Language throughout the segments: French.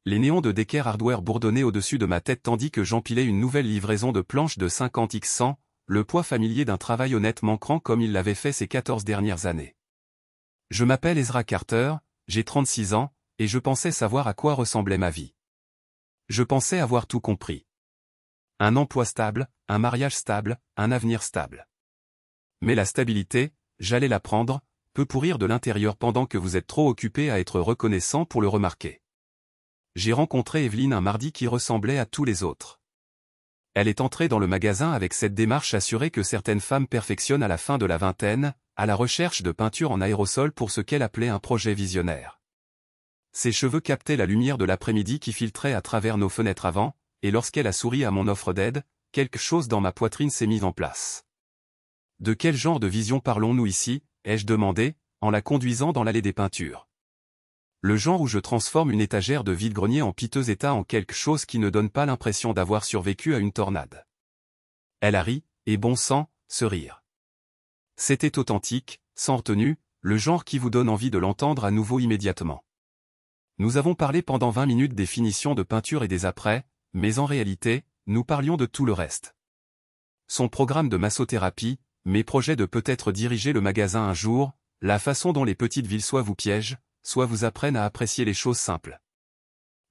Les néons de Decker Hardware bourdonnaient au-dessus de ma tête tandis que j'empilais une nouvelle livraison de planches de 50x100, le poids familier d'un travail honnête manquant comme il l'avait fait ces 14 dernières années. Je m'appelle Ezra Carter, j'ai 36 ans, et je pensais savoir à quoi ressemblait ma vie. Je pensais avoir tout compris. Un emploi stable, un mariage stable, un avenir stable. Mais la stabilité, j'allais la prendre, peut pourrir de l'intérieur pendant que vous êtes trop occupé à être reconnaissant pour le remarquer. J'ai rencontré Evelyne un mardi qui ressemblait à tous les autres. Elle est entrée dans le magasin avec cette démarche assurée que certaines femmes perfectionnent à la fin de la vingtaine, à la recherche de peinture en aérosol pour ce qu'elle appelait un projet visionnaire. Ses cheveux captaient la lumière de l'après-midi qui filtrait à travers nos fenêtres avant, et lorsqu'elle a souri à mon offre d'aide, quelque chose dans ma poitrine s'est mis en place. De quel genre de vision parlons-nous ici, ai-je demandé, en la conduisant dans l'allée des peintures. Le genre où je transforme une étagère de vide-grenier en piteux état en quelque chose qui ne donne pas l'impression d'avoir survécu à une tornade. Elle a ri, et bon sang, ce rire. C'était authentique, sans retenue, le genre qui vous donne envie de l'entendre à nouveau immédiatement. Nous avons parlé pendant 20 minutes des finitions de peinture et des après, mais en réalité, nous parlions de tout le reste. Son programme de massothérapie, mes projets de peut-être diriger le magasin un jour, la façon dont les petites villes soit vous piègent, soit vous apprennent à apprécier les choses simples.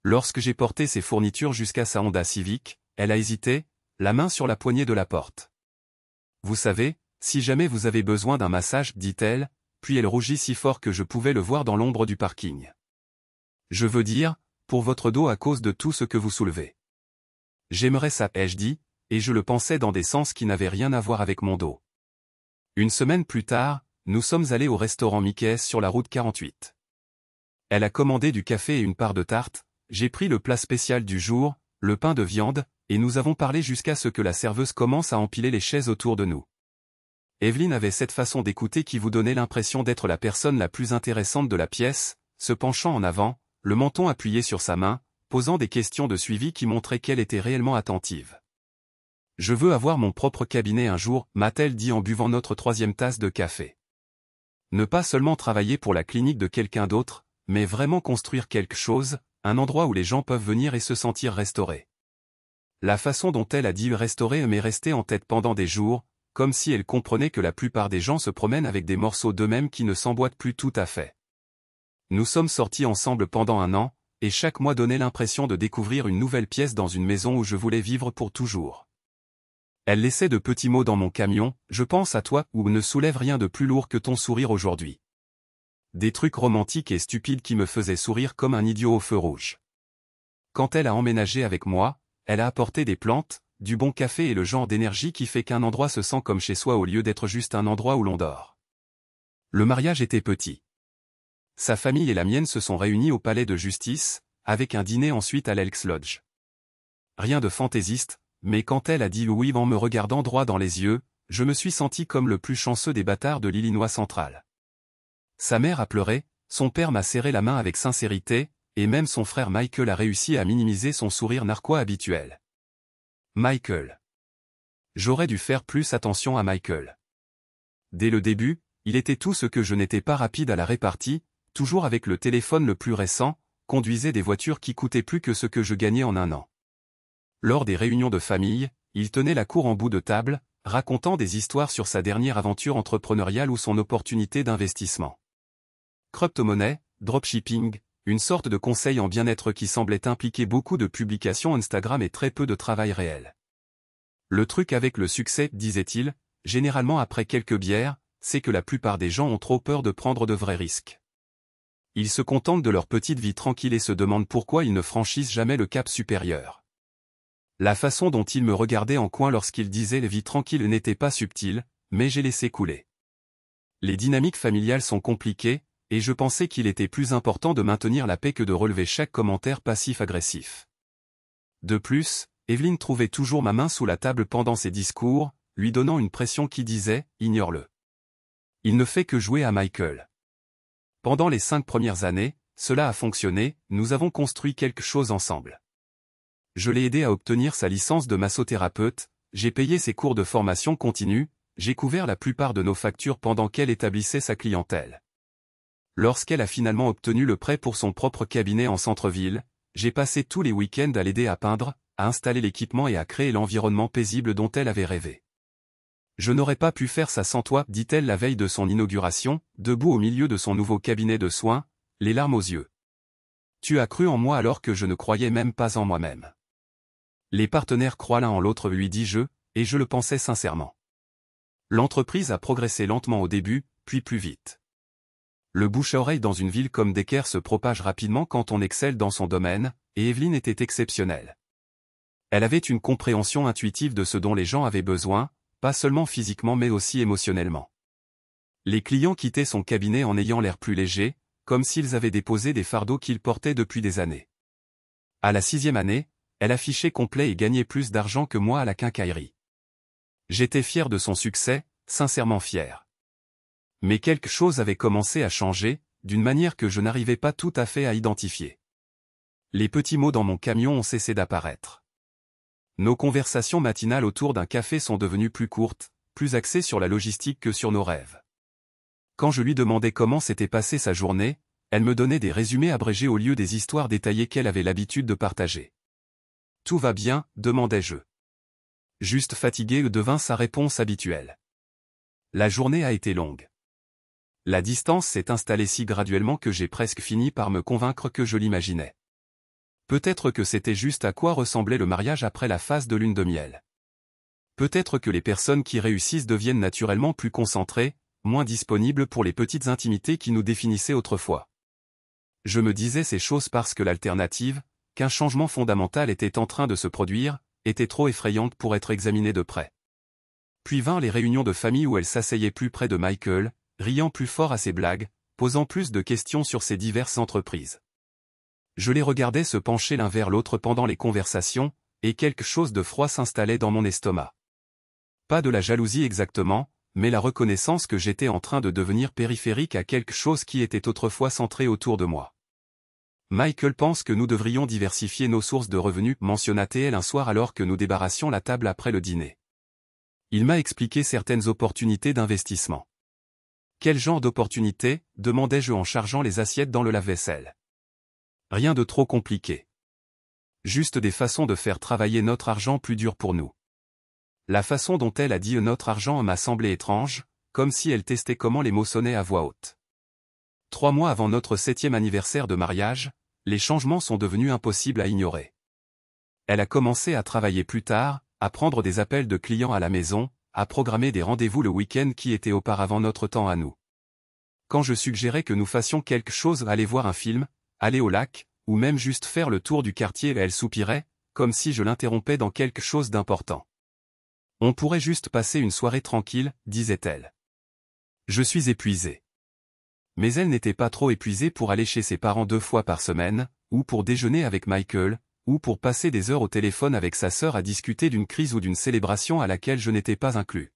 Lorsque j'ai porté ses fournitures jusqu'à sa Honda Civic, elle a hésité, la main sur la poignée de la porte. Vous savez, si jamais vous avez besoin d'un massage, dit-elle, puis elle rougit si fort que je pouvais le voir dans l'ombre du parking. Je veux dire, pour votre dos à cause de tout ce que vous soulevez. J'aimerais ça, ai-je dit, et je le pensais dans des sens qui n'avaient rien à voir avec mon dos. Une semaine plus tard, nous sommes allés au restaurant Mickey's sur la route 48. Elle a commandé du café et une part de tarte, j'ai pris le plat spécial du jour, le pain de viande, et nous avons parlé jusqu'à ce que la serveuse commence à empiler les chaises autour de nous. Evelyne avait cette façon d'écouter qui vous donnait l'impression d'être la personne la plus intéressante de la pièce, se penchant en avant, le menton appuyé sur sa main, posant des questions de suivi qui montraient qu'elle était réellement attentive. « Je veux avoir mon propre cabinet un jour », m'a-t-elle dit en buvant notre 3e tasse de café. Ne pas seulement travailler pour la clinique de quelqu'un d'autre, mais vraiment construire quelque chose, un endroit où les gens peuvent venir et se sentir restaurés. La façon dont elle a dit restaurer m'est restée en tête pendant des jours, comme si elle comprenait que la plupart des gens se promènent avec des morceaux d'eux-mêmes qui ne s'emboîtent plus tout à fait. Nous sommes sortis ensemble pendant 1 an, et chaque mois donnait l'impression de découvrir une nouvelle pièce dans une maison où je voulais vivre pour toujours. Elle laissait de petits mots dans mon camion, « Je pense à toi » ou « Ne soulève rien de plus lourd que ton sourire aujourd'hui ». Des trucs romantiques et stupides qui me faisaient sourire comme un idiot au feu rouge. Quand elle a emménagé avec moi, elle a apporté des plantes, du bon café et le genre d'énergie qui fait qu'un endroit se sent comme chez soi au lieu d'être juste un endroit où l'on dort. Le mariage était petit. Sa famille et la mienne se sont réunis au palais de justice, avec un dîner ensuite à l'Elks Lodge. Rien de fantaisiste, mais quand elle a dit oui en me regardant droit dans les yeux, je me suis senti comme le plus chanceux des bâtards de l'Illinois central. Sa mère a pleuré, son père m'a serré la main avec sincérité, et même son frère Michael a réussi à minimiser son sourire narquois habituel. Michael. J'aurais dû faire plus attention à Michael. Dès le début, il était tout ce que je n'étais pas rapide à la répartie, toujours avec le téléphone le plus récent, conduisait des voitures qui coûtaient plus que ce que je gagnais en 1 an. Lors des réunions de famille, il tenait la cour en bout de table, racontant des histoires sur sa dernière aventure entrepreneuriale ou son opportunité d'investissement. Crypto-monnaie, dropshipping, une sorte de conseil en bien-être qui semblait impliquer beaucoup de publications Instagram et très peu de travail réel. Le truc avec le succès, disait-il, généralement après quelques bières, c'est que la plupart des gens ont trop peur de prendre de vrais risques. Ils se contentent de leur petite vie tranquille et se demandent pourquoi ils ne franchissent jamais le cap supérieur. La façon dont il me regardait en coin lorsqu'il disait « la vie tranquille » n'était pas subtile, mais j'ai laissé couler. Les dynamiques familiales sont compliquées, et je pensais qu'il était plus important de maintenir la paix que de relever chaque commentaire passif-agressif. De plus, Evelyne trouvait toujours ma main sous la table pendant ses discours, lui donnant une pression qui disait « ignore-le ». Il ne fait que jouer à Michael. Pendant les 5 premières années, cela a fonctionné, nous avons construit quelque chose ensemble. Je l'ai aidé à obtenir sa licence de massothérapeute, j'ai payé ses cours de formation continue, j'ai couvert la plupart de nos factures pendant qu'elle établissait sa clientèle. Lorsqu'elle a finalement obtenu le prêt pour son propre cabinet en centre-ville, J'ai passé tous les week-ends à l'aider à peindre, à installer l'équipement et à créer l'environnement paisible dont elle avait rêvé. Je n'aurais pas pu faire ça sans toi, dit-elle la veille de son inauguration, debout au milieu de son nouveau cabinet de soins, les larmes aux yeux. Tu as cru en moi alors que je ne croyais même pas en moi-même. Les partenaires croient l'un en l'autre, lui dis-je, et je le pensais sincèrement. L'entreprise a progressé lentement au début, puis plus vite. Le bouche-à-oreille dans une ville comme Decker se propage rapidement quand on excelle dans son domaine, et Evelyne était exceptionnelle. Elle avait une compréhension intuitive de ce dont les gens avaient besoin, pas seulement physiquement mais aussi émotionnellement. Les clients quittaient son cabinet en ayant l'air plus légers, comme s'ils avaient déposé des fardeaux qu'ils portaient depuis des années. À la 6e année, elle affichait complet et gagnait plus d'argent que moi à la quincaillerie. J'étais fier de son succès, sincèrement fier. Mais quelque chose avait commencé à changer, d'une manière que je n'arrivais pas tout à fait à identifier. Les petits mots dans mon camion ont cessé d'apparaître. Nos conversations matinales autour d'un café sont devenues plus courtes, plus axées sur la logistique que sur nos rêves. Quand je lui demandais comment s'était passée sa journée, elle me donnait des résumés abrégés au lieu des histoires détaillées qu'elle avait l'habitude de partager. « Tout va bien ?» demandai-je. Juste fatigué devint sa réponse habituelle. La journée a été longue. La distance s'est installée si graduellement que j'ai presque fini par me convaincre que je l'imaginais. Peut-être que c'était juste à quoi ressemblait le mariage après la phase de lune de miel. Peut-être que les personnes qui réussissent deviennent naturellement plus concentrées, moins disponibles pour les petites intimités qui nous définissaient autrefois. Je me disais ces choses parce que l'alternative, qu'un changement fondamental était en train de se produire, était trop effrayante pour être examinée de près. Puis vinrent les réunions de famille où elle s'asseyait plus près de Michael, riant plus fort à ses blagues, posant plus de questions sur ses diverses entreprises. Je les regardais se pencher l'un vers l'autre pendant les conversations, et quelque chose de froid s'installait dans mon estomac. Pas de la jalousie exactement, mais la reconnaissance que j'étais en train de devenir périphérique à quelque chose qui était autrefois centré autour de moi. Michael pense que nous devrions diversifier nos sources de revenus, mentionna-t-elle un soir alors que nous débarrassions la table après le dîner. Il m'a expliqué certaines opportunités d'investissement. Quel genre d'opportunités, demandai-je en chargeant les assiettes dans le lave-vaisselle. Rien de trop compliqué. Juste des façons de faire travailler notre argent plus dur pour nous. La façon dont elle a dit notre argent m'a semblé étrange, comme si elle testait comment les mots sonnaient à voix haute. 3 mois avant notre 7e anniversaire de mariage, les changements sont devenus impossibles à ignorer. Elle a commencé à travailler plus tard, à prendre des appels de clients à la maison, à programmer des rendez-vous le week-end qui étaient auparavant notre temps à nous. Quand je suggérais que nous fassions quelque chose, aller voir un film, aller au lac, ou même juste faire le tour du quartier, elle soupirait, comme si je l'interrompais dans quelque chose d'important. On pourrait juste passer une soirée tranquille, disait-elle. Je suis épuisée. Mais elle n'était pas trop épuisée pour aller chez ses parents 2 fois par semaine, ou pour déjeuner avec Michael, ou pour passer des heures au téléphone avec sa sœur à discuter d'une crise ou d'une célébration à laquelle je n'étais pas inclus.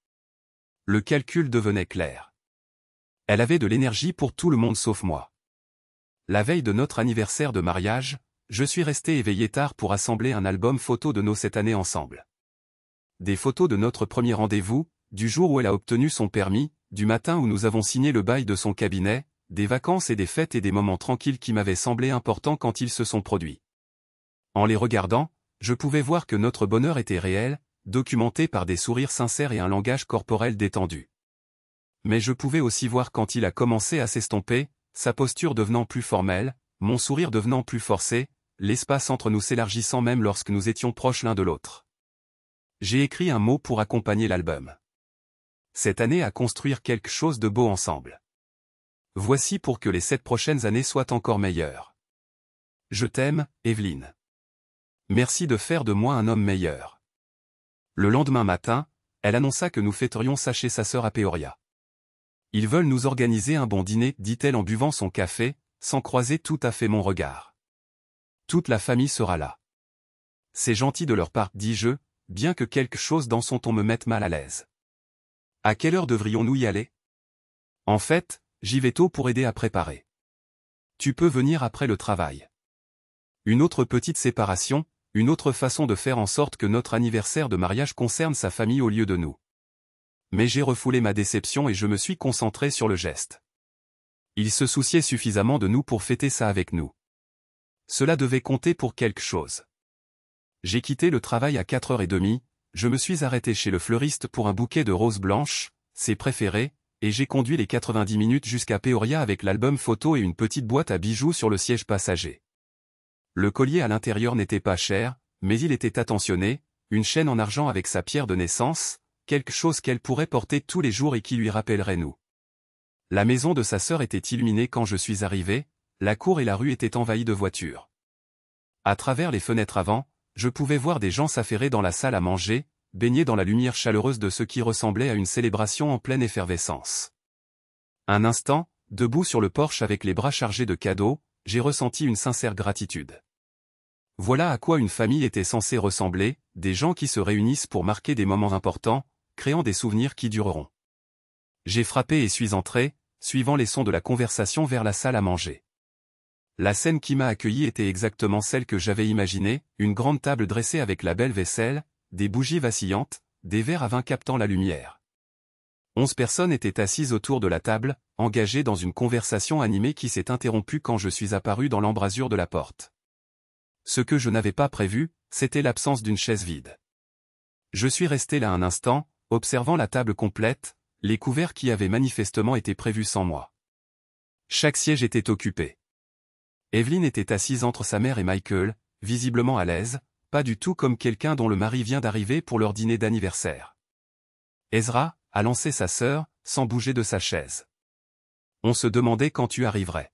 Le calcul devenait clair. Elle avait de l'énergie pour tout le monde sauf moi. La veille de notre anniversaire de mariage, je suis resté éveillé tard pour assembler un album photo de nos 7 années ensemble. Des photos de notre premier rendez-vous, du jour où elle a obtenu son permis, du matin où nous avons signé le bail de son cabinet, des vacances et des fêtes et des moments tranquilles qui m'avaient semblé importants quand ils se sont produits. En les regardant, je pouvais voir que notre bonheur était réel, documenté par des sourires sincères et un langage corporel détendu. Mais je pouvais aussi voir quand il a commencé à s'estomper, sa posture devenant plus formelle, mon sourire devenant plus forcé, l'espace entre nous s'élargissant même lorsque nous étions proches l'un de l'autre. J'ai écrit un mot pour accompagner l'album. Cette année à construire quelque chose de beau ensemble. Voici pour que les 7 prochaines années soient encore meilleures. Je t'aime, Evelyne. Merci de faire de moi un homme meilleur. Le lendemain matin, elle annonça que nous fêterions ça chez sa sœur à Peoria. Ils veulent nous organiser un bon dîner, dit-elle en buvant son café, sans croiser tout à fait mon regard. Toute la famille sera là. C'est gentil de leur part, dis-je, bien que quelque chose dans son ton me mette mal à l'aise. À quelle heure devrions-nous y aller? En fait, j'y vais tôt pour aider à préparer. Tu peux venir après le travail. Une autre petite séparation, une autre façon de faire en sorte que notre anniversaire de mariage concerne sa famille au lieu de nous. Mais j'ai refoulé ma déception et je me suis concentré sur le geste. Il se souciait suffisamment de nous pour fêter ça avec nous. Cela devait compter pour quelque chose. J'ai quitté le travail à 4h30, je me suis arrêté chez le fleuriste pour un bouquet de roses blanches, ses préférées, et j'ai conduit les 90 minutes jusqu'à Peoria avec l'album photo et une petite boîte à bijoux sur le siège passager. Le collier à l'intérieur n'était pas cher, mais il était attentionné, une chaîne en argent avec sa pierre de naissance, quelque chose qu'elle pourrait porter tous les jours et qui lui rappellerait nous. La maison de sa sœur était illuminée quand je suis arrivé, la cour et la rue étaient envahies de voitures. À travers les fenêtres avant, je pouvais voir des gens s'affairer dans la salle à manger, baignés dans la lumière chaleureuse de ce qui ressemblait à une célébration en pleine effervescence. Un instant, debout sur le porche avec les bras chargés de cadeaux, j'ai ressenti une sincère gratitude. Voilà à quoi une famille était censée ressembler, des gens qui se réunissent pour marquer des moments importants, créant des souvenirs qui dureront. J'ai frappé et suis entré, suivant les sons de la conversation vers la salle à manger. La scène qui m'a accueilli était exactement celle que j'avais imaginée, une grande table dressée avec la belle vaisselle, des bougies vacillantes, des verres à vin captant la lumière. 11 personnes étaient assises autour de la table, engagées dans une conversation animée qui s'est interrompue quand je suis apparu dans l'embrasure de la porte. Ce que je n'avais pas prévu, c'était l'absence d'une chaise vide. Je suis resté là un instant, observant la table complète, les couverts qui avaient manifestement été prévus sans moi. Chaque siège était occupé. Evelyn était assise entre sa mère et Michael, visiblement à l'aise, pas du tout comme quelqu'un dont le mari vient d'arriver pour leur dîner d'anniversaire. Ezra a lancé sa sœur, sans bouger de sa chaise. On se demandait quand tu arriverais.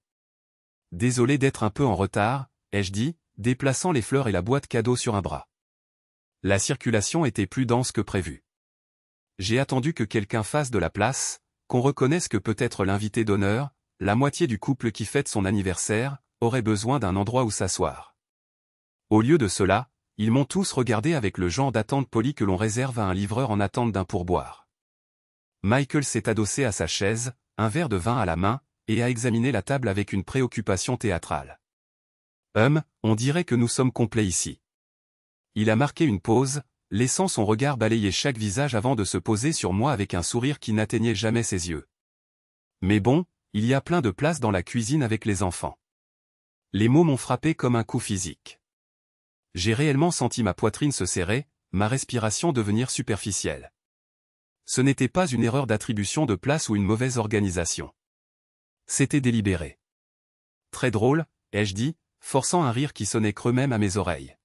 Désolé d'être un peu en retard, ai-je dit, déplaçant les fleurs et la boîte cadeau sur un bras. La circulation était plus dense que prévu. J'ai attendu que quelqu'un fasse de la place, qu'on reconnaisse que peut-être l'invité d'honneur, la moitié du couple qui fête son anniversaire, aurait besoin d'un endroit où s'asseoir. Au lieu de cela, ils m'ont tous regardé avec le genre d'attente polie que l'on réserve à un livreur en attente d'un pourboire. Michael s'est adossé à sa chaise, un verre de vin à la main, et a examiné la table avec une préoccupation théâtrale. On dirait que nous sommes complets ici. Il a marqué une pause, laissant son regard balayer chaque visage avant de se poser sur moi avec un sourire qui n'atteignait jamais ses yeux. Mais bon, il y a plein de place dans la cuisine avec les enfants. Les mots m'ont frappé comme un coup physique. J'ai réellement senti ma poitrine se serrer, ma respiration devenir superficielle. Ce n'était pas une erreur d'attribution de place ou une mauvaise organisation. C'était délibéré. Très drôle, ai-je dit, forçant un rire qui sonnait creux même à mes oreilles.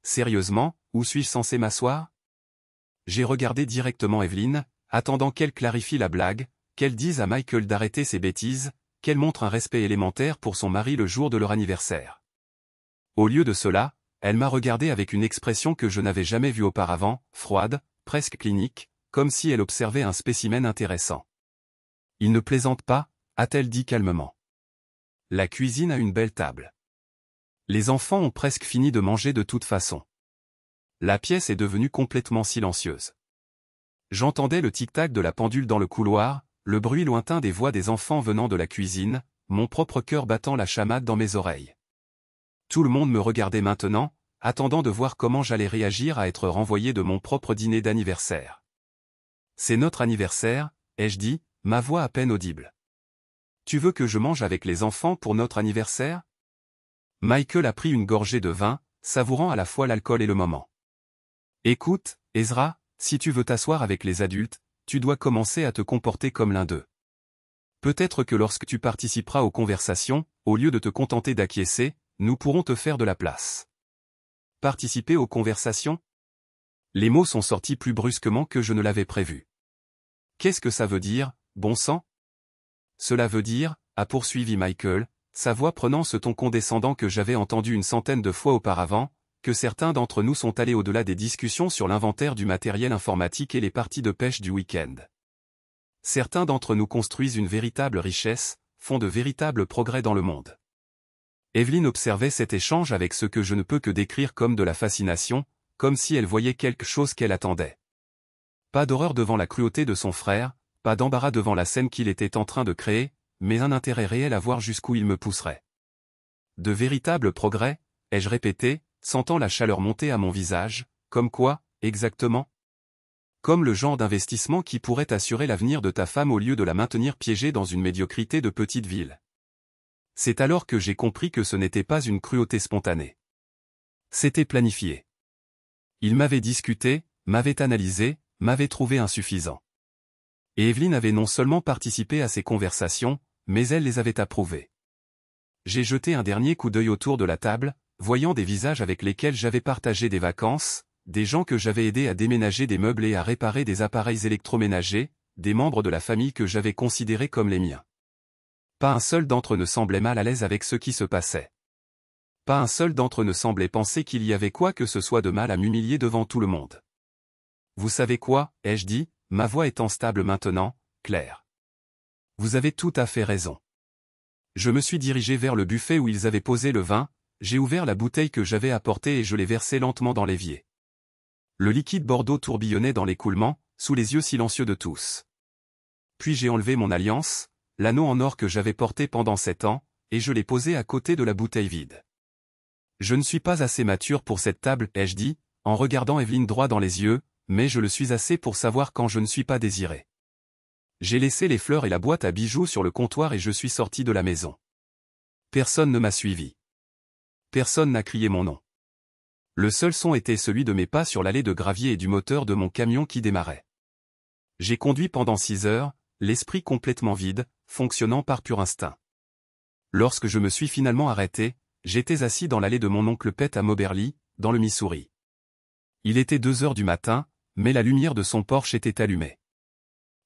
Sérieusement, où suis-je censé m'asseoir? J'ai regardé directement Evelyn, attendant qu'elle clarifie la blague, qu'elle dise à Michael d'arrêter ses bêtises, qu'elle montre un respect élémentaire pour son mari le jour de leur anniversaire. Au lieu de cela, elle m'a regardé avec une expression que je n'avais jamais vue auparavant, froide, presque clinique, comme si elle observait un spécimen intéressant. Il ne plaisante pas, a-t-elle dit calmement. La cuisine a une belle table. Les enfants ont presque fini de manger de toute façon. La pièce est devenue complètement silencieuse. J'entendais le tic-tac de la pendule dans le couloir, le bruit lointain des voix des enfants venant de la cuisine, mon propre cœur battant la chamade dans mes oreilles. Tout le monde me regardait maintenant, attendant de voir comment j'allais réagir à être renvoyé de mon propre dîner d'anniversaire. C'est notre anniversaire, ai-je dit, ma voix à peine audible. Tu veux que je mange avec les enfants pour notre anniversaire? Michael a pris une gorgée de vin, savourant à la fois l'alcool et le moment. Écoute, Ezra, si tu veux t'asseoir avec les adultes, tu dois commencer à te comporter comme l'un d'eux. Peut-être que lorsque tu participeras aux conversations, au lieu de te contenter d'acquiescer, nous pourrons te faire de la place. Participer aux conversations? Les mots sont sortis plus brusquement que je ne l'avais prévu. Qu'est-ce que ça veut dire, bon sang? Cela veut dire, a poursuivi Michael, sa voix prenant ce ton condescendant que j'avais entendu une centaine de fois auparavant, que certains d'entre nous sont allés au-delà des discussions sur l'inventaire du matériel informatique et les parties de pêche du week-end. Certains d'entre nous construisent une véritable richesse, font de véritables progrès dans le monde. Evelyn observait cet échange avec ce que je ne peux que décrire comme de la fascination, comme si elle voyait quelque chose qu'elle attendait. Pas d'horreur devant la cruauté de son frère, pas d'embarras devant la scène qu'il était en train de créer, mais un intérêt réel à voir jusqu'où il me pousserait. De véritables progrès, ai-je répété, sentant la chaleur monter à mon visage, comme quoi, exactement? Comme le genre d'investissement qui pourrait assurer l'avenir de ta femme au lieu de la maintenir piégée dans une médiocrité de petite ville. C'est alors que j'ai compris que ce n'était pas une cruauté spontanée. C'était planifié. Il m'avait discuté, m'avait analysé, m'avait trouvé insuffisant. Et Evelyne avait non seulement participé à ces conversations, mais elle les avait approuvées. J'ai jeté un dernier coup d'œil autour de la table, voyant des visages avec lesquels j'avais partagé des vacances, des gens que j'avais aidés à déménager des meubles et à réparer des appareils électroménagers, des membres de la famille que j'avais considérés comme les miens. Pas un seul d'entre eux ne semblait mal à l'aise avec ce qui se passait. Pas un seul d'entre eux ne semblait penser qu'il y avait quoi que ce soit de mal à m'humilier devant tout le monde. Vous savez quoi, ai-je dit, ma voix étant stable maintenant, Claire. Vous avez tout à fait raison. Je me suis dirigé vers le buffet où ils avaient posé le vin, j'ai ouvert la bouteille que j'avais apportée et je l'ai versée lentement dans l'évier. Le liquide bordeaux tourbillonnait dans l'écoulement, sous les yeux silencieux de tous. Puis j'ai enlevé mon alliance, l'anneau en or que j'avais porté pendant 7 ans, et je l'ai posé à côté de la bouteille vide. Je ne suis pas assez mature pour cette table, ai-je dit, en regardant Evelyne droit dans les yeux, mais je le suis assez pour savoir quand je ne suis pas désiré. J'ai laissé les fleurs et la boîte à bijoux sur le comptoir et je suis sorti de la maison. Personne ne m'a suivi. Personne n'a crié mon nom. Le seul son était celui de mes pas sur l'allée de gravier et du moteur de mon camion qui démarrait. J'ai conduit pendant 6 heures, l'esprit complètement vide, fonctionnant par pur instinct. Lorsque je me suis finalement arrêté, j'étais assis dans l'allée de mon oncle Pete à Moberly, dans le Missouri. Il était 2 heures du matin, mais la lumière de son Porsche était allumée.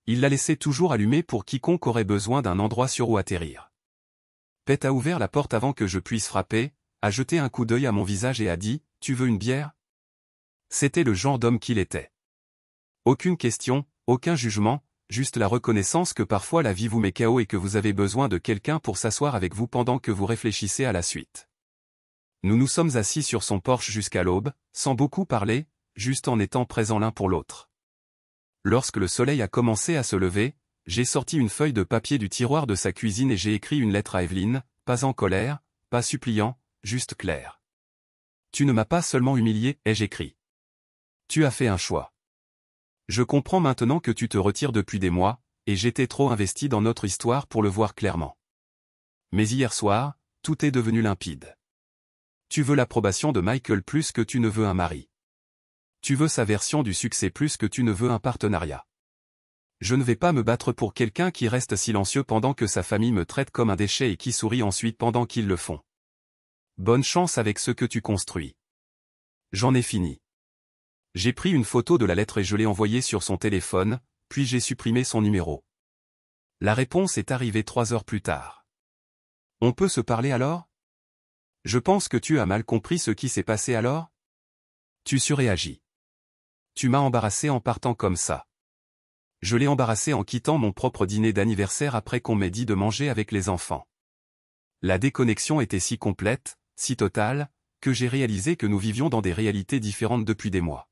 Il la laissait toujours allumée pour quiconque aurait besoin d'un endroit sur où atterrir. Pete a ouvert la porte avant que je puisse frapper, a jeté un coup d'œil à mon visage et a dit « Tu veux une bière ?» C'était le genre d'homme qu'il était. Aucune question, aucun jugement, juste la reconnaissance que parfois la vie vous met KO et que vous avez besoin de quelqu'un pour s'asseoir avec vous pendant que vous réfléchissez à la suite. Nous nous sommes assis sur son porche jusqu'à l'aube, sans beaucoup parler, juste en étant présents l'un pour l'autre. Lorsque le soleil a commencé à se lever, j'ai sorti une feuille de papier du tiroir de sa cuisine et j'ai écrit une lettre à Evelyne, pas en colère, pas suppliant, juste clair. Tu ne m'as pas seulement humilié, ai-je écrit. Tu as fait un choix. Je comprends maintenant que tu te retires depuis des mois, et j'étais trop investi dans notre histoire pour le voir clairement. Mais hier soir, tout est devenu limpide. Tu veux l'approbation de Michael plus que tu ne veux un mari. Tu veux sa version du succès plus que tu ne veux un partenariat. Je ne vais pas me battre pour quelqu'un qui reste silencieux pendant que sa famille me traite comme un déchet et qui sourit ensuite pendant qu'ils le font. Bonne chance avec ce que tu construis. J'en ai fini. J'ai pris une photo de la lettre et je l'ai envoyée sur son téléphone, puis j'ai supprimé son numéro. La réponse est arrivée 3 heures plus tard. On peut se parler alors? Je pense que tu as mal compris ce qui s'est passé alors? Tu surréagis. Tu m'as embarrassé en partant comme ça. Je l'ai embarrassé en quittant mon propre dîner d'anniversaire après qu'on m'ait dit de manger avec les enfants. La déconnexion était si complète, si totale, que j'ai réalisé que nous vivions dans des réalités différentes depuis des mois.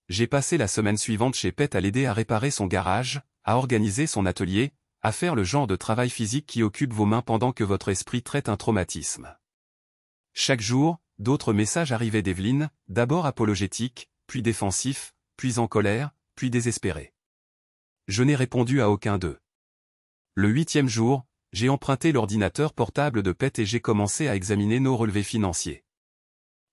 J'ai passé la semaine suivante chez Pete à l'aider à réparer son garage, à organiser son atelier, à faire le genre de travail physique qui occupe vos mains pendant que votre esprit traite un traumatisme. Chaque jour, d'autres messages arrivaient d'Evelyne, d'abord apologétiques, puis défensifs, puis en colère, puis désespérés. Je n'ai répondu à aucun d'eux. Le 8e jour, j'ai emprunté l'ordinateur portable de Pete et j'ai commencé à examiner nos relevés financiers.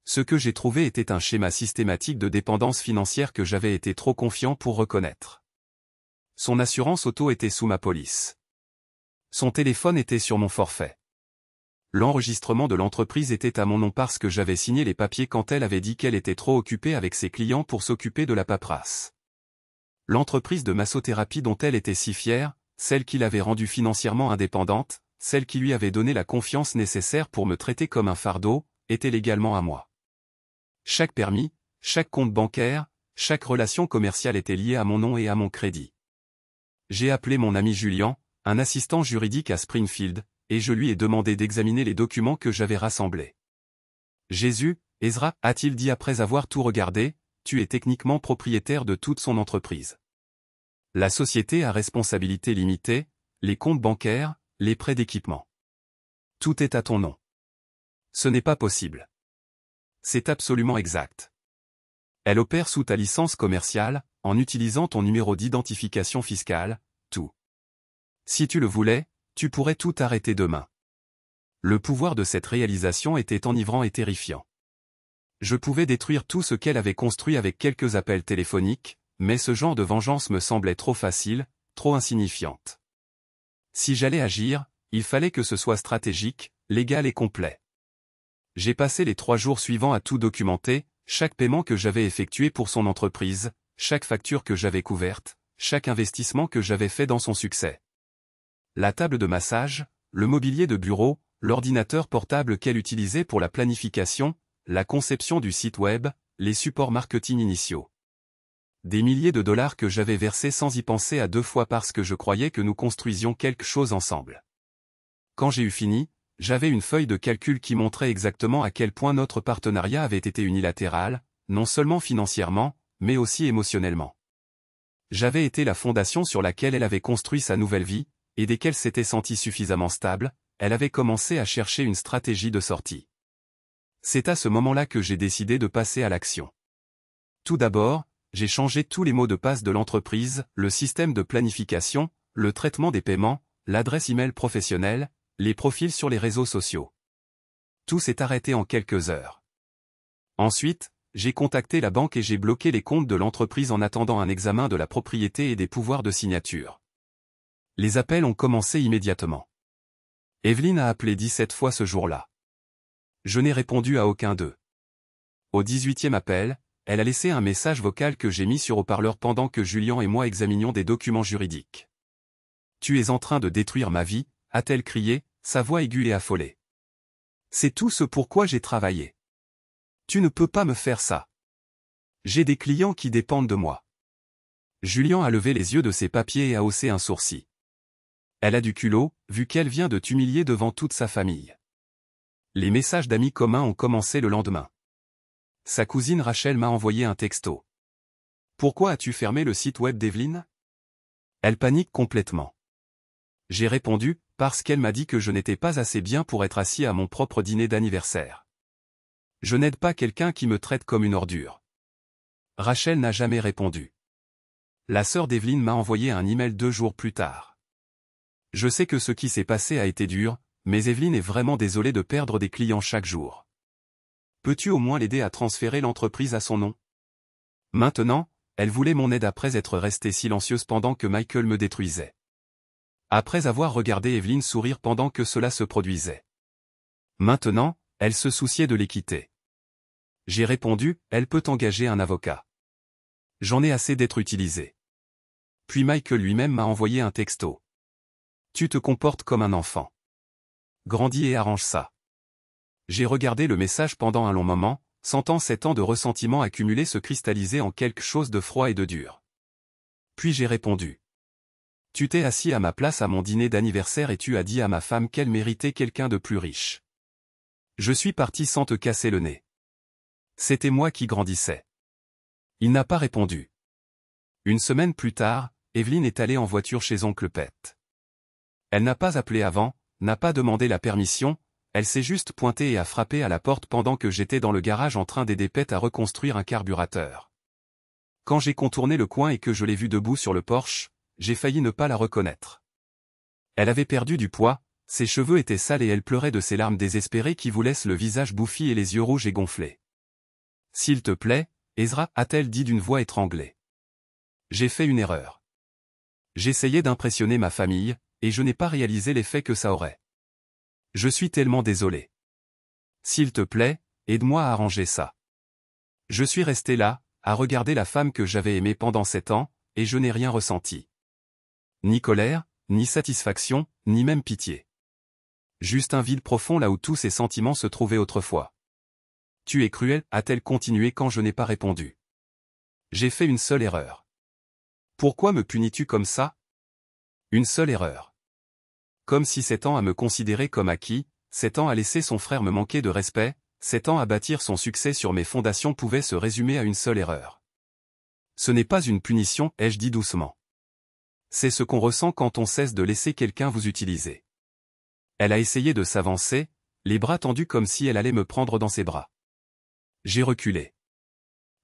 Ce que j'ai trouvé était un schéma systématique de dépendance financière que j'avais été trop confiant pour reconnaître. Son assurance auto était sous ma police. Son téléphone était sur mon forfait. L'enregistrement de l'entreprise était à mon nom parce que j'avais signé les papiers quand elle avait dit qu'elle était trop occupée avec ses clients pour s'occuper de la paperasse. L'entreprise de massothérapie dont elle était si fière, celle qui l'avait rendue financièrement indépendante, celle qui lui avait donné la confiance nécessaire pour me traiter comme un fardeau, était légalement à moi. Chaque permis, chaque compte bancaire, chaque relation commerciale était liée à mon nom et à mon crédit. J'ai appelé mon ami Julian, un assistant juridique à Springfield, et je lui ai demandé d'examiner les documents que j'avais rassemblés. Jésus, Ezra, a-t-il dit après avoir tout regardé, tu es techniquement propriétaire de toute son entreprise. La société à responsabilité limitée, les comptes bancaires, les prêts d'équipement. Tout est à ton nom. Ce n'est pas possible. C'est absolument exact. Elle opère sous ta licence commerciale, en utilisant ton numéro d'identification fiscale, tout. Si tu le voulais, tu pourrais tout arrêter demain. Le pouvoir de cette réalisation était enivrant et terrifiant. Je pouvais détruire tout ce qu'elle avait construit avec quelques appels téléphoniques, mais ce genre de vengeance me semblait trop facile, trop insignifiante. Si j'allais agir, il fallait que ce soit stratégique, légal et complet. J'ai passé les 3 jours suivants à tout documenter, chaque paiement que j'avais effectué pour son entreprise, chaque facture que j'avais couverte, chaque investissement que j'avais fait dans son succès. La table de massage, le mobilier de bureau, l'ordinateur portable qu'elle utilisait pour la planification, la conception du site web, les supports marketing initiaux. Des milliers de dollars que j'avais versés sans y penser à 2 fois parce que je croyais que nous construisions quelque chose ensemble. Quand j'ai eu fini, j'avais une feuille de calcul qui montrait exactement à quel point notre partenariat avait été unilatéral, non seulement financièrement, mais aussi émotionnellement. J'avais été la fondation sur laquelle elle avait construit sa nouvelle vie, et dès qu'elle s'était sentie suffisamment stable, elle avait commencé à chercher une stratégie de sortie. C'est à ce moment-là que j'ai décidé de passer à l'action. Tout d'abord, j'ai changé tous les mots de passe de l'entreprise, le système de planification, le traitement des paiements, l'adresse email professionnelle, les profils sur les réseaux sociaux. Tout s'est arrêté en quelques heures. Ensuite, j'ai contacté la banque et j'ai bloqué les comptes de l'entreprise en attendant un examen de la propriété et des pouvoirs de signature. Les appels ont commencé immédiatement. Evelyne a appelé 17 fois ce jour-là. Je n'ai répondu à aucun d'eux. Au 18e appel, elle a laissé un message vocal que j'ai mis sur haut-parleur pendant que Julien et moi examinions des documents juridiques. « Tu es en train de détruire ma vie », a-t-elle crié, sa voix aiguë et affolée. « C'est tout ce pourquoi j'ai travaillé. Tu ne peux pas me faire ça. J'ai des clients qui dépendent de moi. » Julien a levé les yeux de ses papiers et a haussé un sourcil. Elle a du culot, vu qu'elle vient de t'humilier devant toute sa famille. Les messages d'amis communs ont commencé le lendemain. Sa cousine Rachel m'a envoyé un texto. « Pourquoi as-tu fermé le site web d'Evelyne ?» Elle panique complètement. J'ai répondu, parce qu'elle m'a dit que je n'étais pas assez bien pour être assis à mon propre dîner d'anniversaire. Je n'aide pas quelqu'un qui me traite comme une ordure. Rachel n'a jamais répondu. La sœur d'Evelyne m'a envoyé un email 2 jours plus tard. Je sais que ce qui s'est passé a été dur, mais Evelyne est vraiment désolée de perdre des clients chaque jour. Peux-tu au moins l'aider à transférer l'entreprise à son nom? Maintenant, elle voulait mon aide après être restée silencieuse pendant que Michael me détruisait. Après avoir regardé Evelyne sourire pendant que cela se produisait. Maintenant, elle se souciait de l'équité. J'ai répondu, elle peut engager un avocat. J'en ai assez d'être utilisé. Puis Michael lui-même m'a envoyé un texto. Tu te comportes comme un enfant. Grandis et arrange ça. J'ai regardé le message pendant un long moment, sentant 7 ans de ressentiment accumulé se cristalliser en quelque chose de froid et de dur. Puis j'ai répondu. Tu t'es assis à ma place à mon dîner d'anniversaire et tu as dit à ma femme qu'elle méritait quelqu'un de plus riche. Je suis parti sans te casser le nez. C'était moi qui grandissais. Il n'a pas répondu. Une semaine plus tard, Evelyne est allée en voiture chez oncle Pet. Elle n'a pas appelé avant, n'a pas demandé la permission, elle s'est juste pointée et a frappé à la porte pendant que j'étais dans le garage en train d'aider Pet à reconstruire un carburateur. Quand j'ai contourné le coin et que je l'ai vue debout sur le porche, j'ai failli ne pas la reconnaître. Elle avait perdu du poids, ses cheveux étaient sales et elle pleurait de ses larmes désespérées qui vous laissent le visage bouffi et les yeux rouges et gonflés. « S'il te plaît, Ezra, a-t-elle dit d'une voix étranglée. J'ai fait une erreur. J'essayais d'impressionner ma famille, et je n'ai pas réalisé l'effet que ça aurait. Je suis tellement désolé. S'il te plaît, aide-moi à arranger ça. Je suis resté là, à regarder la femme que j'avais aimée pendant 7 ans, et je n'ai rien ressenti. Ni colère, ni satisfaction, ni même pitié. Juste un vide profond là où tous ces sentiments se trouvaient autrefois. Tu es cruel, a-t-elle continué quand je n'ai pas répondu. J'ai fait une seule erreur. Pourquoi me punis-tu comme ça? Une seule erreur. Comme si 7 ans à me considérer comme acquis, 7 ans à laisser son frère me manquer de respect, 7 ans à bâtir son succès sur mes fondations pouvaient se résumer à une seule erreur. Ce n'est pas une punition, ai-je dit doucement. C'est ce qu'on ressent quand on cesse de laisser quelqu'un vous utiliser. Elle a essayé de s'avancer, les bras tendus comme si elle allait me prendre dans ses bras. J'ai reculé.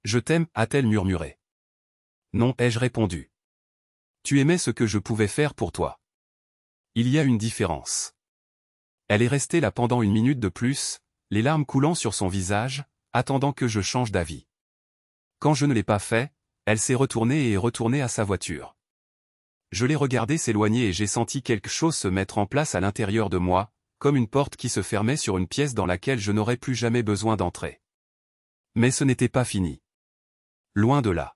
Je t'aime, a-t-elle murmuré. Non, ai-je répondu. Tu aimais ce que je pouvais faire pour toi. Il y a une différence. Elle est restée là pendant 1 minute de plus, les larmes coulant sur son visage, attendant que je change d'avis. Quand je ne l'ai pas fait, elle s'est retournée et est retournée à sa voiture. Je l'ai regardée s'éloigner et j'ai senti quelque chose se mettre en place à l'intérieur de moi, comme une porte qui se fermait sur une pièce dans laquelle je n'aurais plus jamais besoin d'entrer. Mais ce n'était pas fini. Loin de là.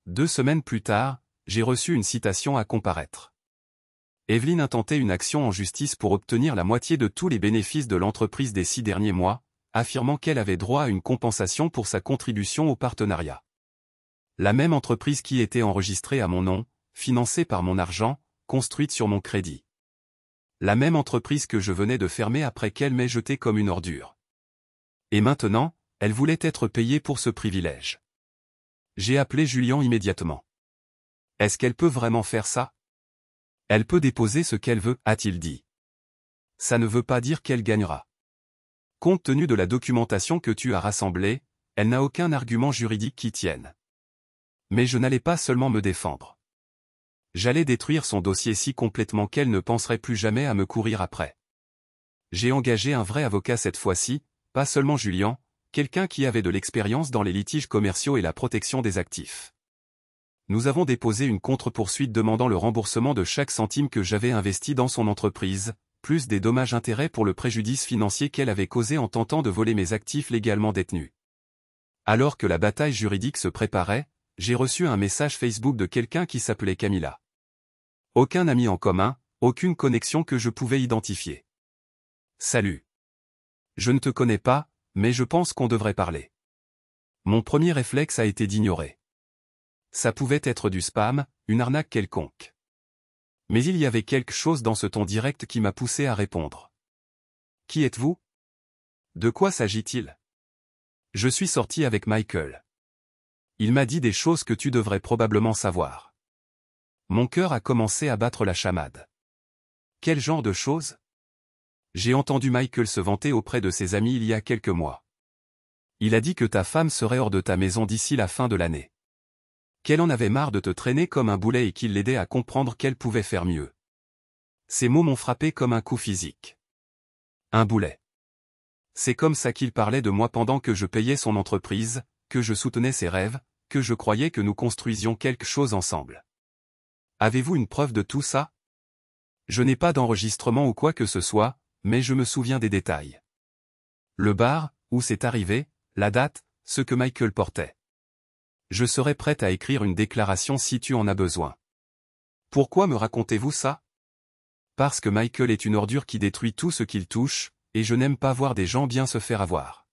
2 semaines plus tard, j'ai reçu une citation à comparaître. Evelyne intentait une action en justice pour obtenir la moitié de tous les bénéfices de l'entreprise des 6 derniers mois, affirmant qu'elle avait droit à une compensation pour sa contribution au partenariat. La même entreprise qui était enregistrée à mon nom, financée par mon argent, construite sur mon crédit. La même entreprise que je venais de fermer après qu'elle m'ait jeté comme une ordure. Et maintenant, elle voulait être payée pour ce privilège. J'ai appelé Julien immédiatement. Est-ce qu'elle peut vraiment faire ça? Elle peut déposer ce qu'elle veut, a-t-il dit. Ça ne veut pas dire qu'elle gagnera. Compte tenu de la documentation que tu as rassemblée, elle n'a aucun argument juridique qui tienne. Mais je n'allais pas seulement me défendre. J'allais détruire son dossier si complètement qu'elle ne penserait plus jamais à me courir après. J'ai engagé un vrai avocat cette fois-ci, pas seulement Julien, quelqu'un qui avait de l'expérience dans les litiges commerciaux et la protection des actifs. Nous avons déposé une contre-poursuite demandant le remboursement de chaque centime que j'avais investi dans son entreprise, plus des dommages-intérêts pour le préjudice financier qu'elle avait causé en tentant de voler mes actifs légalement détenus. Alors que la bataille juridique se préparait, j'ai reçu un message Facebook de quelqu'un qui s'appelait Camilla. Aucun ami en commun, aucune connexion que je pouvais identifier. Salut. Je ne te connais pas, mais je pense qu'on devrait parler. Mon premier réflexe a été d'ignorer. Ça pouvait être du spam, une arnaque quelconque. Mais il y avait quelque chose dans ce ton direct qui m'a poussé à répondre. Qui êtes-vous? De quoi s'agit-il? Je suis sorti avec Michael. Il m'a dit des choses que tu devrais probablement savoir. Mon cœur a commencé à battre la chamade. Quel genre de choses? J'ai entendu Michael se vanter auprès de ses amis il y a quelques mois. Il a dit que ta femme serait hors de ta maison d'ici la fin de l'année. Qu'elle en avait marre de te traîner comme un boulet et qu'il l'aidait à comprendre qu'elle pouvait faire mieux. Ces mots m'ont frappé comme un coup physique. Un boulet. C'est comme ça qu'il parlait de moi pendant que je payais son entreprise, que je soutenais ses rêves, que je croyais que nous construisions quelque chose ensemble. Avez-vous une preuve de tout ça? Je n'ai pas d'enregistrement ou quoi que ce soit, mais je me souviens des détails. Le bar, où c'est arrivé, la date, ce que Michael portait. Je serai prête à écrire une déclaration si tu en as besoin. Pourquoi me racontez-vous ça? Parce que Michael est une ordure qui détruit tout ce qu'il touche, et je n'aime pas voir des gens bien se faire avoir.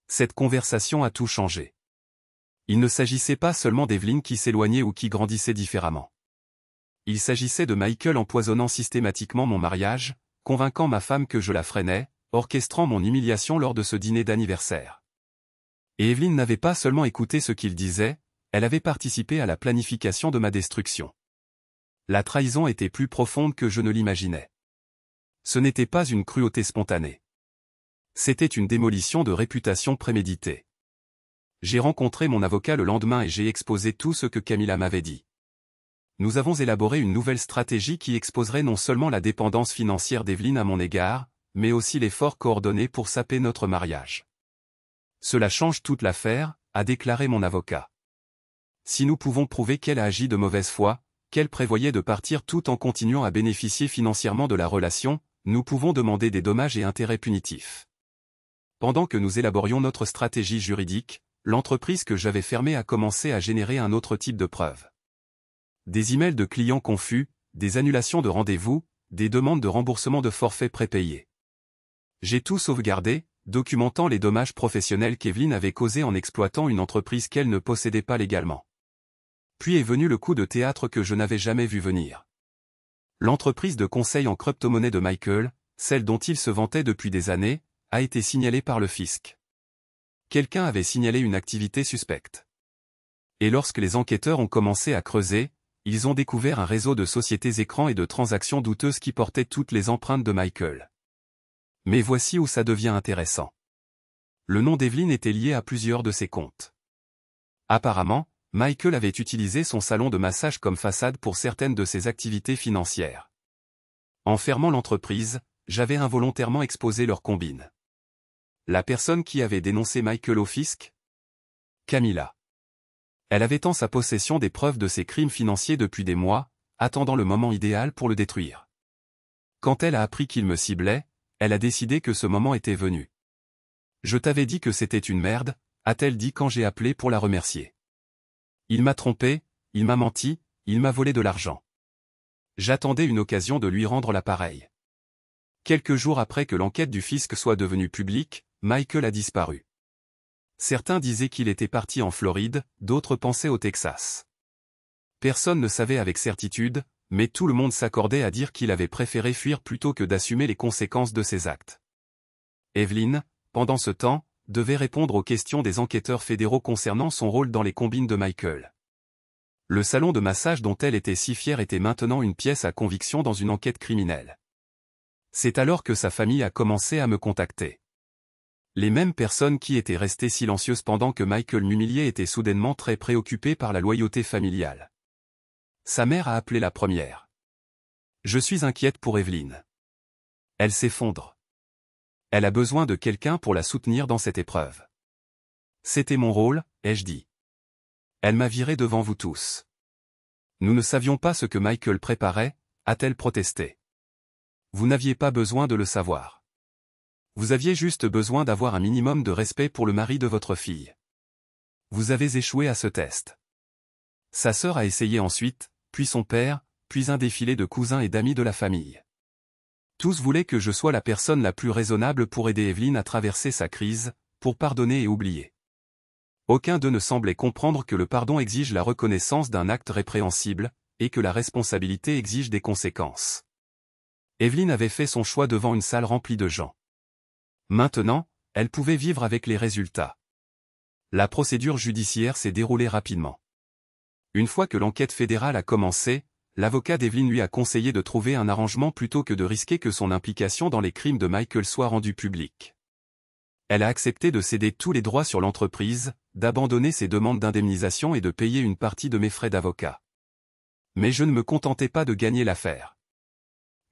Cette conversation a tout changé. Il ne s'agissait pas seulement d'Evelyne qui s'éloignait ou qui grandissait différemment. Il s'agissait de Michael empoisonnant systématiquement mon mariage, convainquant ma femme que je la freinais, orchestrant mon humiliation lors de ce dîner d'anniversaire. Et Evelyne n'avait pas seulement écouté ce qu'il disait, elle avait participé à la planification de ma destruction. La trahison était plus profonde que je ne l'imaginais. Ce n'était pas une cruauté spontanée. C'était une démolition de réputation préméditée. J'ai rencontré mon avocat le lendemain et j'ai exposé tout ce que Camilla m'avait dit. Nous avons élaboré une nouvelle stratégie qui exposerait non seulement la dépendance financière d'Evelyne à mon égard, mais aussi l'effort coordonné pour saper notre mariage. Cela change toute l'affaire, a déclaré mon avocat. Si nous pouvons prouver qu'elle a agi de mauvaise foi, qu'elle prévoyait de partir tout en continuant à bénéficier financièrement de la relation, nous pouvons demander des dommages et intérêts punitifs. Pendant que nous élaborions notre stratégie juridique, l'entreprise que j'avais fermée a commencé à générer un autre type de preuves. Des emails de clients confus, des annulations de rendez-vous, des demandes de remboursement de forfaits prépayés. J'ai tout sauvegardé, documentant les dommages professionnels qu'Evelyne avait causés en exploitant une entreprise qu'elle ne possédait pas légalement. Puis est venu le coup de théâtre que je n'avais jamais vu venir. L'entreprise de conseil en crypto-monnaie de Michael, celle dont il se vantait depuis des années, a été signalée par le fisc. Quelqu'un avait signalé une activité suspecte. Et lorsque les enquêteurs ont commencé à creuser, ils ont découvert un réseau de sociétés écrans et de transactions douteuses qui portaient toutes les empreintes de Michael. Mais voici où ça devient intéressant. Le nom d'Evelyne était lié à plusieurs de ses comptes. Apparemment, Michael avait utilisé son salon de massage comme façade pour certaines de ses activités financières. En fermant l'entreprise, j'avais involontairement exposé leur combine. La personne qui avait dénoncé Michael au fisc? Camilla. Elle avait en sa possession des preuves de ses crimes financiers depuis des mois, attendant le moment idéal pour le détruire. Quand elle a appris qu'il me ciblait, elle a décidé que ce moment était venu. Je t'avais dit que c'était une merde, a-t-elle dit quand j'ai appelé pour la remercier. Il m'a trompé, il m'a menti, il m'a volé de l'argent. J'attendais une occasion de lui rendre l'appareil. Quelques jours après que l'enquête du fisc soit devenue publique, Michael a disparu. Certains disaient qu'il était parti en Floride, d'autres pensaient au Texas. Personne ne savait avec certitude, mais tout le monde s'accordait à dire qu'il avait préféré fuir plutôt que d'assumer les conséquences de ses actes. Evelyn, pendant ce temps, devait répondre aux questions des enquêteurs fédéraux concernant son rôle dans les combines de Michael. Le salon de massage dont elle était si fière était maintenant une pièce à conviction dans une enquête criminelle. C'est alors que sa famille a commencé à me contacter. Les mêmes personnes qui étaient restées silencieuses pendant que Michael m'humiliait étaient soudainement très préoccupées par la loyauté familiale. Sa mère a appelé la première. Je suis inquiète pour Evelyn. Elle s'effondre. Elle a besoin de quelqu'un pour la soutenir dans cette épreuve. C'était mon rôle, ai-je dit. Elle m'a viré devant vous tous. Nous ne savions pas ce que Michael préparait, a-t-elle protesté. Vous n'aviez pas besoin de le savoir. Vous aviez juste besoin d'avoir un minimum de respect pour le mari de votre fille. Vous avez échoué à ce test. Sa sœur a essayé ensuite, puis son père, puis un défilé de cousins et d'amis de la famille. Tous voulaient que je sois la personne la plus raisonnable pour aider Evelyn à traverser sa crise, pour pardonner et oublier. Aucun d'eux ne semblait comprendre que le pardon exige la reconnaissance d'un acte répréhensible, et que la responsabilité exige des conséquences. Evelyn avait fait son choix devant une salle remplie de gens. Maintenant, elle pouvait vivre avec les résultats. La procédure judiciaire s'est déroulée rapidement. Une fois que l'enquête fédérale a commencé, l'avocat d'Evelyn lui a conseillé de trouver un arrangement plutôt que de risquer que son implication dans les crimes de Michael soit rendue publique. Elle a accepté de céder tous les droits sur l'entreprise, d'abandonner ses demandes d'indemnisation et de payer une partie de mes frais d'avocat. Mais je ne me contentais pas de gagner l'affaire.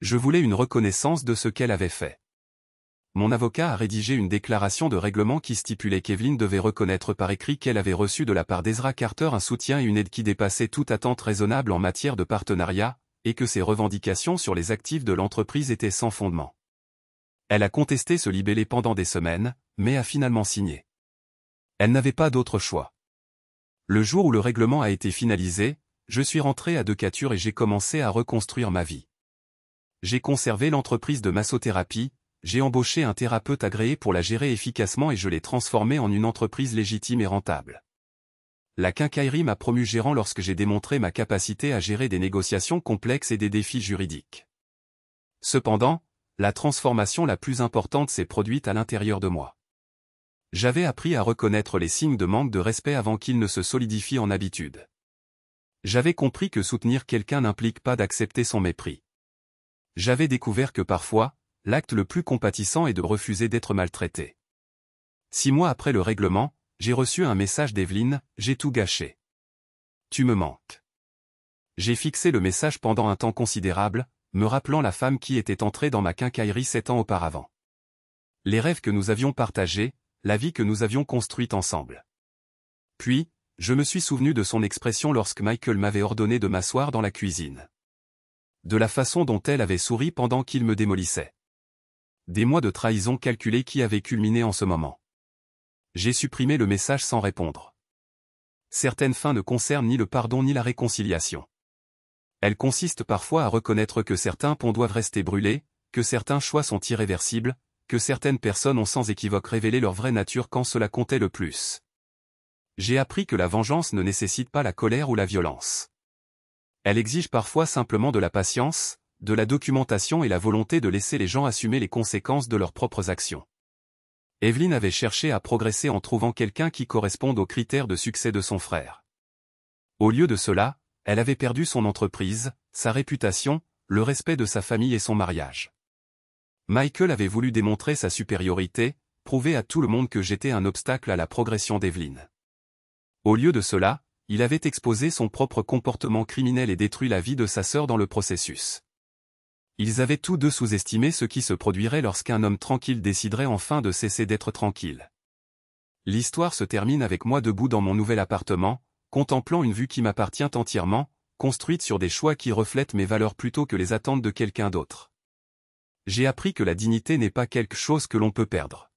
Je voulais une reconnaissance de ce qu'elle avait fait. Mon avocat a rédigé une déclaration de règlement qui stipulait qu'Evelyn devait reconnaître par écrit qu'elle avait reçu de la part d'Ezra Carter un soutien et une aide qui dépassait toute attente raisonnable en matière de partenariat, et que ses revendications sur les actifs de l'entreprise étaient sans fondement. Elle a contesté ce libellé pendant des semaines, mais a finalement signé. Elle n'avait pas d'autre choix. Le jour où le règlement a été finalisé, je suis rentré à Decatur et j'ai commencé à reconstruire ma vie. J'ai conservé l'entreprise de massothérapie, j'ai embauché un thérapeute agréé pour la gérer efficacement et je l'ai transformée en une entreprise légitime et rentable. La quincaillerie m'a promu gérant lorsque j'ai démontré ma capacité à gérer des négociations complexes et des défis juridiques. Cependant, la transformation la plus importante s'est produite à l'intérieur de moi. J'avais appris à reconnaître les signes de manque de respect avant qu'ils ne se solidifient en habitude. J'avais compris que soutenir quelqu'un n'implique pas d'accepter son mépris. J'avais découvert que parfois, l'acte le plus compatissant est de refuser d'être maltraité. 6 mois après le règlement, j'ai reçu un message d'Evelyn, j'ai tout gâché. Tu me manques. J'ai fixé le message pendant un temps considérable, me rappelant la femme qui était entrée dans ma quincaillerie 7 ans auparavant. Les rêves que nous avions partagés, la vie que nous avions construite ensemble. Puis, je me suis souvenu de son expression lorsque Michael m'avait ordonné de m'asseoir dans la cuisine. De la façon dont elle avait souri pendant qu'il me démolissait. Des mois de trahison calculée qui avaient culminé en ce moment. J'ai supprimé le message sans répondre. Certaines fins ne concernent ni le pardon ni la réconciliation. Elles consistent parfois à reconnaître que certains ponts doivent rester brûlés, que certains choix sont irréversibles, que certaines personnes ont sans équivoque révélé leur vraie nature quand cela comptait le plus. J'ai appris que la vengeance ne nécessite pas la colère ou la violence. Elle exige parfois simplement de la patience, de la documentation et la volonté de laisser les gens assumer les conséquences de leurs propres actions. Evelyn avait cherché à progresser en trouvant quelqu'un qui corresponde aux critères de succès de son frère. Au lieu de cela, elle avait perdu son entreprise, sa réputation, le respect de sa famille et son mariage. Michael avait voulu démontrer sa supériorité, prouver à tout le monde que j'étais un obstacle à la progression d'Evelyn. Au lieu de cela, il avait exposé son propre comportement criminel et détruit la vie de sa sœur dans le processus. Ils avaient tous deux sous-estimé ce qui se produirait lorsqu'un homme tranquille déciderait enfin de cesser d'être tranquille. L'histoire se termine avec moi debout dans mon nouvel appartement, contemplant une vue qui m'appartient entièrement, construite sur des choix qui reflètent mes valeurs plutôt que les attentes de quelqu'un d'autre. J'ai appris que la dignité n'est pas quelque chose que l'on peut perdre.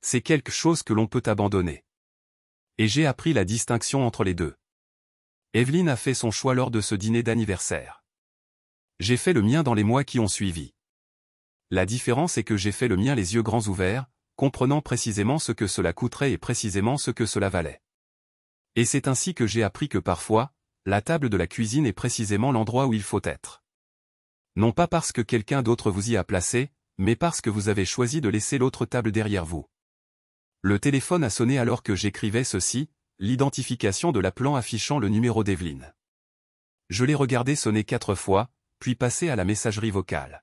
C'est quelque chose que l'on peut abandonner. Et j'ai appris la distinction entre les deux. Evelyne a fait son choix lors de ce dîner d'anniversaire. J'ai fait le mien dans les mois qui ont suivi. La différence est que j'ai fait le mien les yeux grands ouverts, comprenant précisément ce que cela coûterait et précisément ce que cela valait. Et c'est ainsi que j'ai appris que parfois, la table de la cuisine est précisément l'endroit où il faut être. Non pas parce que quelqu'un d'autre vous y a placé, mais parce que vous avez choisi de laisser l'autre table derrière vous. Le téléphone a sonné alors que j'écrivais ceci, l'identification de l'appelant affichant le numéro d'Evelyne. Je l'ai regardé sonner 4 fois, puis passer à la messagerie vocale.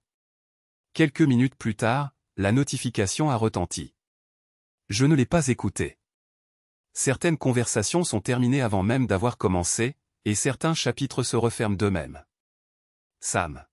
Quelques minutes plus tard, la notification a retenti. Je ne l'ai pas écoutée. Certaines conversations sont terminées avant même d'avoir commencé, et certains chapitres se referment d'eux-mêmes. Sam.